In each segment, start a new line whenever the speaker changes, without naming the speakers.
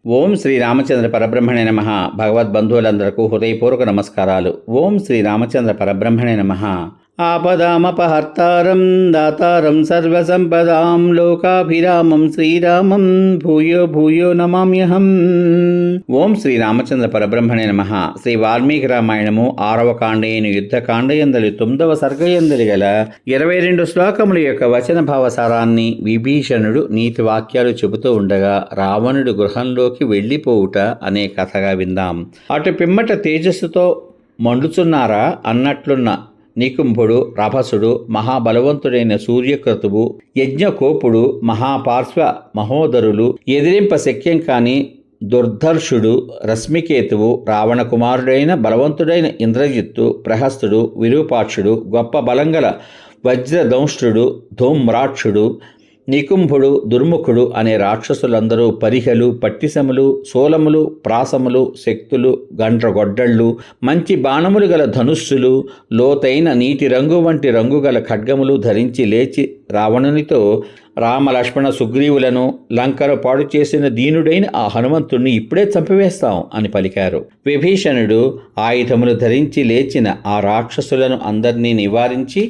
ఓం శ్రీ రామచంద్ర పరబ్రహ్మణే నమః. భగవద్బంధువులందరకు హృదయపూర్వక నమస్కారాలు. ఓం శ్రీ రామచంద్ర పరబ్రహ్మణే నమః. ఆపదామపహర్తారం దాతారం సర్వసంపదాం లోకాభిరామం శ్రీరామం భూయో భూయో నమామ్యహం. ఓం శ్రీ రామచంద్ర పరబ్రహ్మణే నమః. శ్రీ వాల్మీకి రామాయణము 6వ కాండైన యుద్ధకాండయందలి 9వ సర్గయందలి గల 22 శ్లోకముల యొక్క వచన భావసారాన్ని విభీషణుడు నీతి వాక్యాలు చెబుతూ ఉండగా రావణుడు గృహంలోకి వెళ్ళిపోవుట అనే కథగా విందాం. అటు పిమ్మట తేజస్సుతో మండుచున్నారా అన్నట్లున్న నికుంభుడు, రభసుడు, మహాబలవంతుడైన సూర్యక్రతువు, యజ్ఞకోపుడు, మహాపార్శ్వ మహోదరులు, ఎదిరింప శక్యం కాని దుర్ధర్షుడు, రశ్మికేతువు, రావణకుమారుడైన బలవంతుడైన ఇంద్రజిత్తు, ప్రహస్తుడు, విరూపాక్షుడు, గొప్ప బలంగల వజ్రదంష్ట్రుడు, ధూమ్రాక్షుడు, నికుంభుడు, దుర్ముఖుడు అనే రాక్షసులందరూ పరిహలు, పట్టిసములు, శూలములు, ప్రాసములు, శక్తులు, గండ్రగొడ్డళ్ళు, మంచి బాణములు గల ధనుస్సులు, లోతైన నీటి రంగు వంటి రంగు గల ఖడ్గములు ధరించి లేచి రావణునితో రామలక్ష్మణ సుగ్రీవులను లంకను పాడు చేసిన దీనుడైన ఆ హనుమంతుణ్ణి ఇప్పుడే చంపివేస్తాం అని పలికారు. విభీషణుడు ఆయుధములు ధరించి లేచిన ఆ రాక్షసులను అందరినీ నివారించి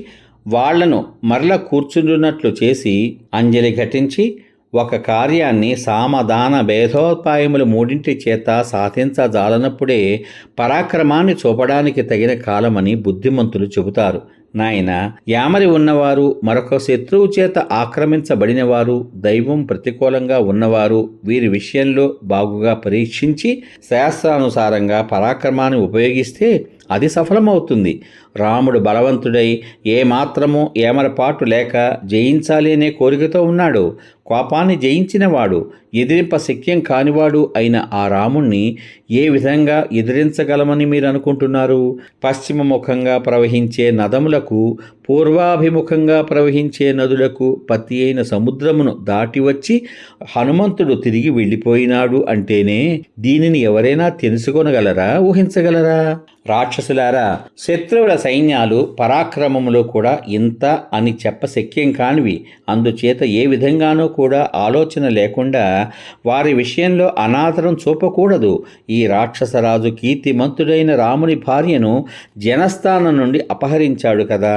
వాళ్లను మరల కూర్చుండున్నట్లు చేసి అంజలి ఘటించి ఒక కార్యాన్ని సామదాన భేదోపాయములు మూడింటి చేత సాధించజాలనప్పుడే పరాక్రమాన్ని చూపడానికి తగిన కాలమని బుద్ధిమంతులు చెబుతారు. నాయన, యామరి ఉన్నవారు, మరొక శత్రువు చేత ఆక్రమించబడినవారు, దైవం ప్రతికూలంగా ఉన్నవారు, వీరి విషయంలో బాగుగా పరీక్షించి శాస్త్రానుసారంగా పరాక్రమాన్ని ఉపయోగిస్తే అది సఫలమవుతుంది. రాముడు బలవంతుడై ఏమాత్రమూ ఏమరపాటు లేక జయించాలి అనే కోరికతో ఉన్నాడు. కోపాన్ని జయించినవాడు, ఎదిరింప శక్యం కానివాడు అయిన ఆ రాముణ్ణి ఏ విధంగా ఎదిరించగలమని మీరు అనుకుంటున్నారు? పశ్చిమముఖంగా ప్రవహించే నదములకు, పూర్వాభిముఖంగా ప్రవహించే నదులకు పతి అయిన సముద్రమును దాటి వచ్చి హనుమంతుడు తిరిగి వెళ్ళిపోయినాడు అంటేనే దీనిని ఎవరైనా తెలుసుకొనగలరా, ఊహించగలరా? రాక్షసులారా, శత్రువుల సైన్యాలు పరాక్రమములో కూడా ఇంత అని చెప్ప శక్యం కానివి. అందుచేత ఏ విధంగానూ కూడా ఆలోచన లేకుండా వారి విషయంలో అనాదరం చూపకూడదు. ఈ రాక్షసరాజు కీర్తిమంతుడైన రాముని భార్యను జనస్థానం నుండి అపహరించాడు కదా.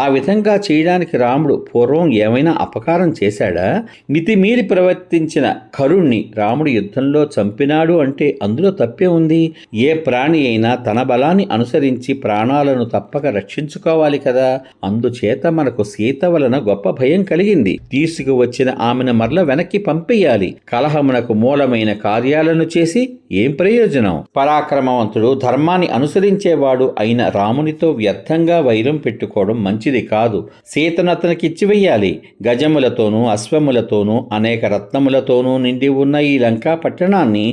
ఆ విధంగా చేయడానికి రాముడు పూర్వం ఏమైనా అపకారం చేశాడా? మితిమీరి ప్రవర్తించిన కరుణ్ణి రాముడు యుద్ధంలో చంపినాడు అంటే అందులో తప్పే ఉంది. ఏ ప్రాణి అయినా తన బలాన్ని అనుసరించి ప్రాణాలను తప్పక రక్షించుకోవాలి కదా. అందుచేత మనకు సీత వలన గొప్ప భయం కలిగింది. తీసుకువచ్చిన ఆమెను మరల వెనక్కి పంపేయాలి. కలహమునకు మూలమైన కార్యాలను చేసి ఏం ప్రయోజనం? పరాక్రమవంతుడు, ధర్మాన్ని అనుసరించేవాడు అయిన రామునితో వ్యర్థంగా వైరం పెట్టుకోవడం మంచిది కాదు. సీతను అతనికి ఇచ్చివేయాలి. గజములతోనూ అశ్వములతోనూ అనేక రత్నములతోనూ నిండి ఉన్న ఈ లంకా పట్టణాన్ని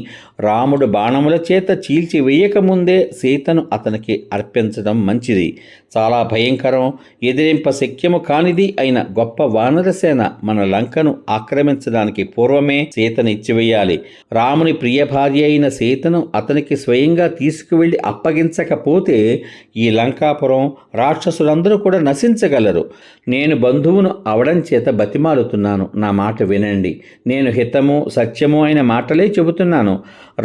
రాముడు బాణముల చేత చీల్చి వేయకముందే సీతను అతనికి అర్పించడం మంచిది. చాలా భయంకరం, ఎదిరింప శక్యము కానిది అయిన గొప్ప వానరసేన మన లంకను ఆక్రమించడానికి పూర్వమే సీతను ఇచ్చివేయాలి. రాముని ప్రియ భార్య అయిన సీతను అతనికి స్వయంగా తీసుకువెళ్ళి అప్పగించకపోతే ఈ లంకాపురం రాక్షసులందరూ కూడా నశించగలరు. నేను బంధువును అవడం చేత బతిమాలుతున్నాను. నా మాట వినండి. నేను హితము సత్యము అయిన మాటలే చెబుతున్నాను.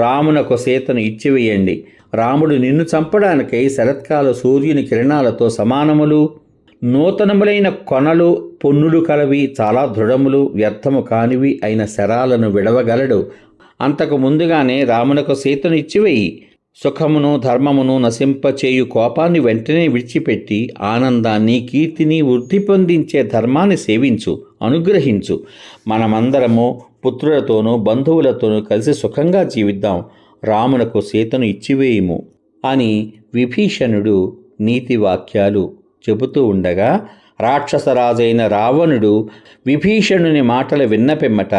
రామునకు సీతను ఇచ్చివేయండి. రాముడు నిన్ను చంపడానికై శరత్కాల సూర్యుని కిరణాలతో సమానములు, నూతనములైన కొనలు, పొన్నులు కలవి, చాలా దృఢములు, వ్యర్థము కానివి అయిన శరాలను విడవగలడు. అంతకు ముందుగానే రామునకు సీతను ఇచ్చివేయి. సుఖమును ధర్మమును నశింపచేయు కోపాన్ని వెంటనే విడిచిపెట్టి ఆనందాన్ని, కీర్తిని వృద్ధి పొందించే ధర్మాన్ని సేవించు, అనుగ్రహించు. మనమందరము పుత్రులతోనూ బంధువులతోనూ కలిసి సుఖంగా జీవిద్దాం. రామునకు సీతను ఇచ్చివేయుము అని విభీషణుడు నీతి వాక్యాలు చెబుతూ ఉండగా రాక్షసరాజైన రావణుడు విభీషణుని మాటలు విన్న పిమ్మట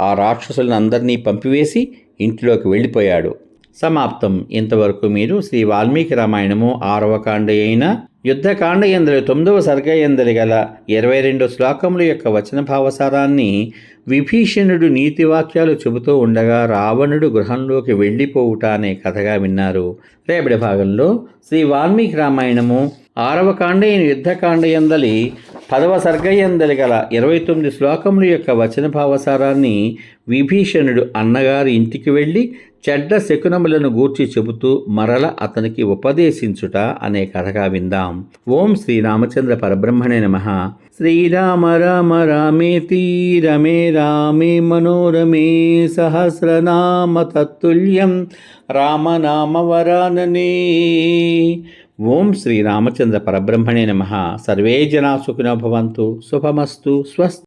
ఆ రాక్షసులందరినీ పంపివేసి ఇంట్లోకి వెళ్ళిపోయాడు. సమాప్తం. ఇంతవరకు మీరు శ్రీ వాల్మీకి రామాయణము 6వ కాండ అయిన యుద్ధకాండ యందలి 9వ సర్గ యందలి గల 22 శ్లోకముల యొక్క వచన భావసారాన్ని విభీషణుడు నీతి వాక్యాలు చెబుతూ ఉండగా రావణుడు గృహంలోకి వెళ్ళిపోవుట అనే కథగా విన్నారు. రేపటి భాగంలో శ్రీ వాల్మీకి రామాయణము 6వ కాండ అయిన యుద్ధకాండ యందలి 10వ సర్గ యందలి గల 29 శ్లోకముల యొక్క వచన భావసారాన్ని విభీషణుడు అన్నగారి ఇంటికి వెళ్ళి చెడ్డ శకునములను గూర్చి చెబుతూ మరల అతనికి ఉపదేశించుట అనే కథగా విందాం. ఓం శ్రీరామచంద్ర పరబ్రహ్మణే నమః. శ్రీరామ రామ రామేతి రమే రామే మనోరమే సహస్రనామ తత్తుల్యం రామనామ వరాననే. ఓం శ్రీరామచంద్ర పరబ్రహ్మణే నమః. సర్వే జనా సుఖినో భవంతు. శుభమస్తు. స్వస్తి.